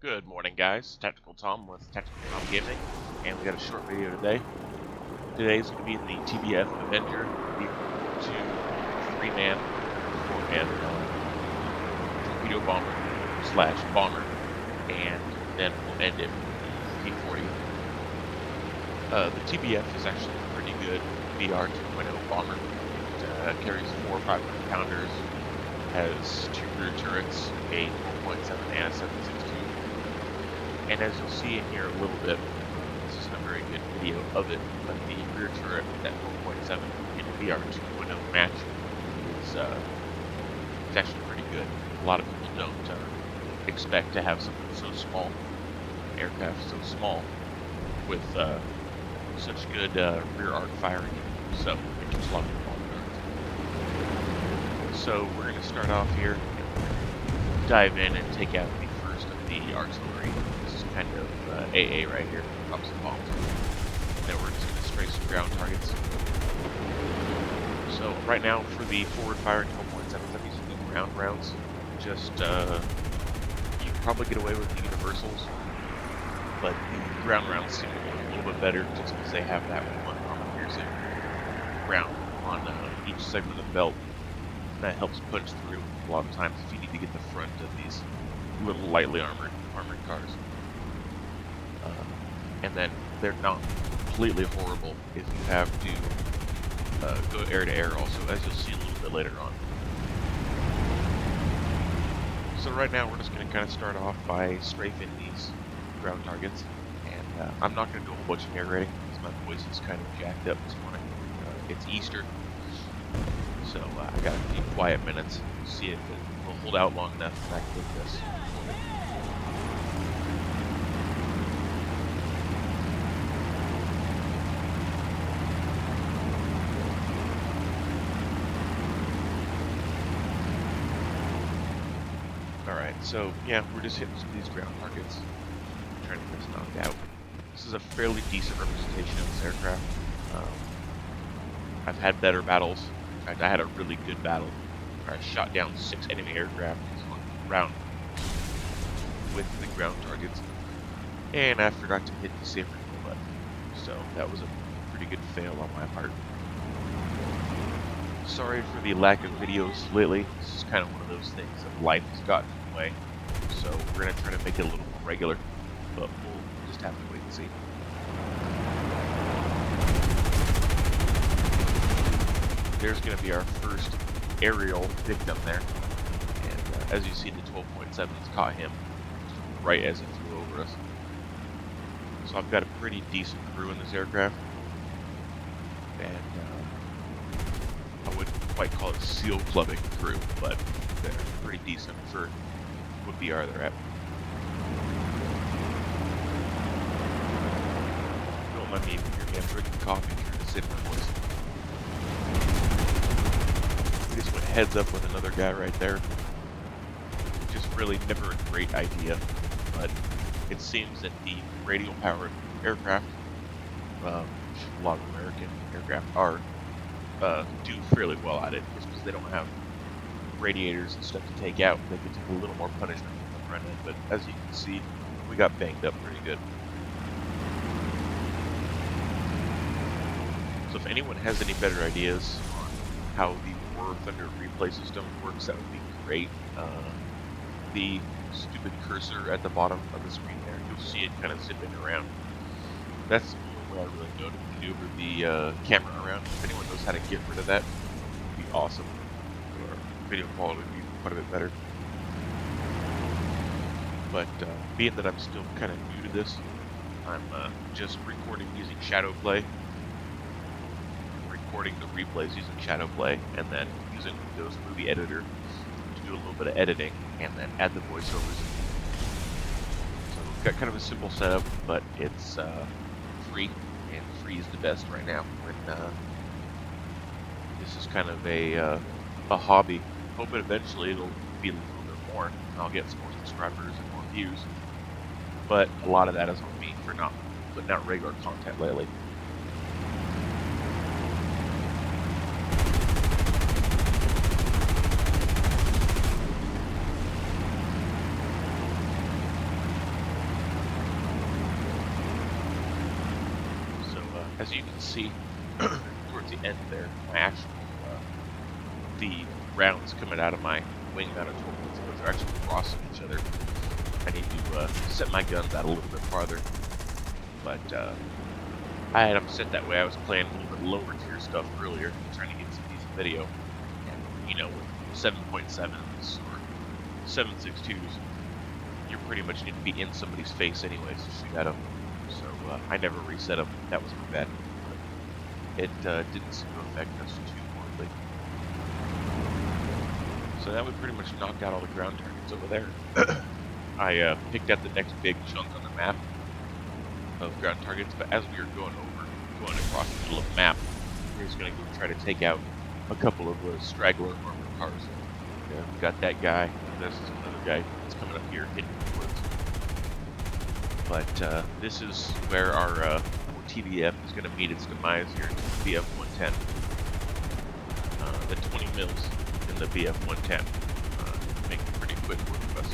Good morning, guys. Tactical Tom with Tactical Tom Gaming, and we got a short video today. Today's going to be in the TBF Avenger, the 3-man, 4-man torpedo bomber / bomber, and then we'll end it with the P-40. The TBF is actually a pretty good VR 2.0 bomber. It carries 4 500-pounders, has 2 rear turrets, a 4.7 and a 7.62. And as you'll see in here a little bit, this isn't a very good video of it, but the rear turret, that 4.7 in VR 2.0 match, is actually pretty good. A lot of people don't expect to have something so small, an aircraft so small, with such good rear arc firing, so it keeps a lot of people on guard. So we're going to start off here, dive in and take out the first of the artillery. Kind of AA right here, drops some bombs. Then we're just going to spray some ground targets. So right now for the forward firing 12.7, I'm using the ground rounds. Just you can probably get away with the universals, but the ground rounds seem to be a little bit better just because they have that one armor piercing round on each segment of the belt. And that helps punch through a lot of times if you need to get the front of these little lightly armored cars. And then they're not completely horrible if you have to go air to air also, as you'll see a little bit later on. So right now we're just going to kind of start off by strafing these ground targets, and I'm not going to do a whole bunch of narrating because my voice is kind of jacked up this morning. It's Easter, so I got a few quiet minutes to see if it will hold out long enough that I can get this. So yeah, we're just hitting some of these ground targets, trying to get this knocked out. This is a fairly decent representation of this aircraft. I've had better battles. In fact, I had a really good battle where I shot down 6 enemy aircraft on ground with the ground targets, and I forgot to hit the safe recoil button. So that was a pretty good fail on my part. Sorry for the lack of videos lately. This is kind of one of those things that life has gotten in the way. So we're going to try to make it a little more regular, but we'll just have to wait and see. There's going to be our first aerial victim there. And as you see, the 12.7 has caught him right as it flew over us. So I've got a pretty decent crew in this aircraft. And I wouldn't quite call it SEAL clubbing crew, but they're pretty decent for what VR they're at. Don't mind me if you hear me, I'm drinking coffee and trying to save my voice. We just went heads up with another guy right there. Just really never a great idea, but it seems that the radial powered aircraft, which a lot of American aircraft are, do fairly well at it, just because they don't have radiators and stuff to take out. They can take a little more punishment from the front end, but as you can see, we got banged up pretty good. So if anyone has any better ideas on how the War Thunder replay system works, that would be great. The stupid cursor at the bottom of the screen there, you'll see it kind of zipping around. That's the only way I really know to maneuver the camera around. If anyone knows how to get rid of that, it would be awesome. Our video quality would be quite a bit better. But being that I'm still kind of new to this, I'm just recording using Shadowplay, recording the replays using Shadowplay, and then using Windows Movie Editor to do a little bit of editing, and then add the voiceovers. So we've got kind of a simple setup, but it's free, and free is the best right now. When this is kind of a hobby. Hoping eventually it'll be a little bit more. I'll get some more subscribers and more views, but a lot of that is on me for not putting out regular content lately. As you can see, towards the end there, my actual, the rounds coming out of my wing mounted torpedoes, those are actually crossing each other. I need to set my guns out a little bit farther, but I had them set that way. I was playing a little bit lower tier stuff earlier, trying to get some decent video. And, you know, with 7.7s or 7.62s, you pretty much need to be in somebody's face anyways to shoot at them. So I never reset them. That was my bad. It didn't seem to affect us too horribly. So that would pretty much knock out all the ground targets over there. I picked out the next big chunk on the map of ground targets, but as we were going across the middle of the map, we were just going to go try to take out a couple of straggler armored cars. Yeah, we got that guy. This is another guy that's coming up here hitting the woods. But this is where our TBF is going to meet its demise here in the BF 110. The 20 mils in the BF 110 make pretty quick work of us.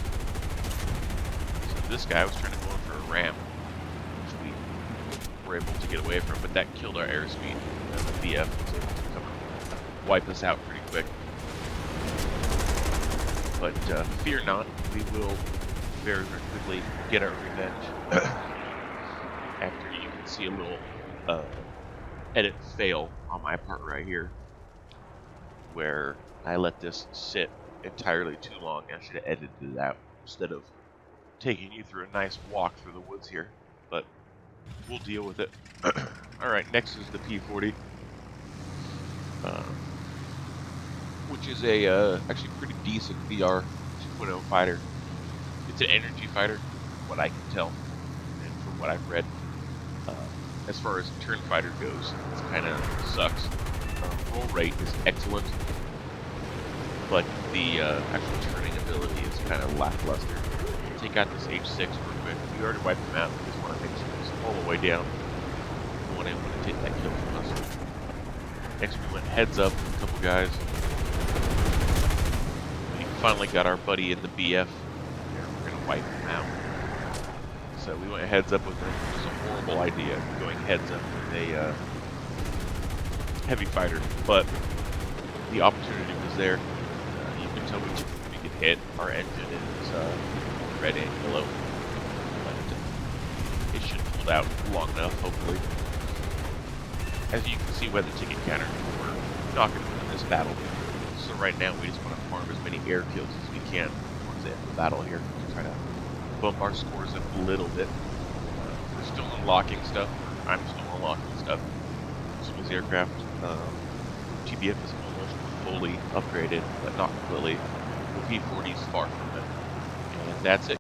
So this guy was trying to go in for a ram, which we were able to get away from, but that killed our airspeed, and the BF was able to come and wipe us out pretty quick. But fear not, we will very, very quickly get our revenge. After you can see a little edit fail on my part right here, where I let this sit entirely too long. I should have edited it out instead of taking you through a nice walk through the woods here, but we'll deal with it. Alright, next is the P-40, which is a actually pretty decent VR 2.0 fighter. It's an energy fighter, from what I can tell, and from what I've read. As far as turn fighter goes, it kind of sucks. Roll rate is excellent, but the actual turning ability is kind of lackluster. Take out this H6 real quick. We already wiped him out. We just want to make sure he's all the way down. We want him to take that kill from us. Next we went heads up with a couple guys. We finally got our buddy in the BF. We're going to wipe him out. So we went heads up with him. It was a horrible idea, going heads up with a heavy fighter, but the opportunity was there. You can tell we get hit. Our engine is red and yellow, but it should hold out long enough, hopefully. As you can see by the ticket counter, we're not going to win this battle. So right now we just want to farm as many air kills as we can towards the end of the battle here to try to bump our scores up a little bit. We're still unlocking stuff. I'm still unlocking stuff. Some of the aircraft, TBF is almost fully upgraded, but not completely. The P-40 is far from it. And that's it.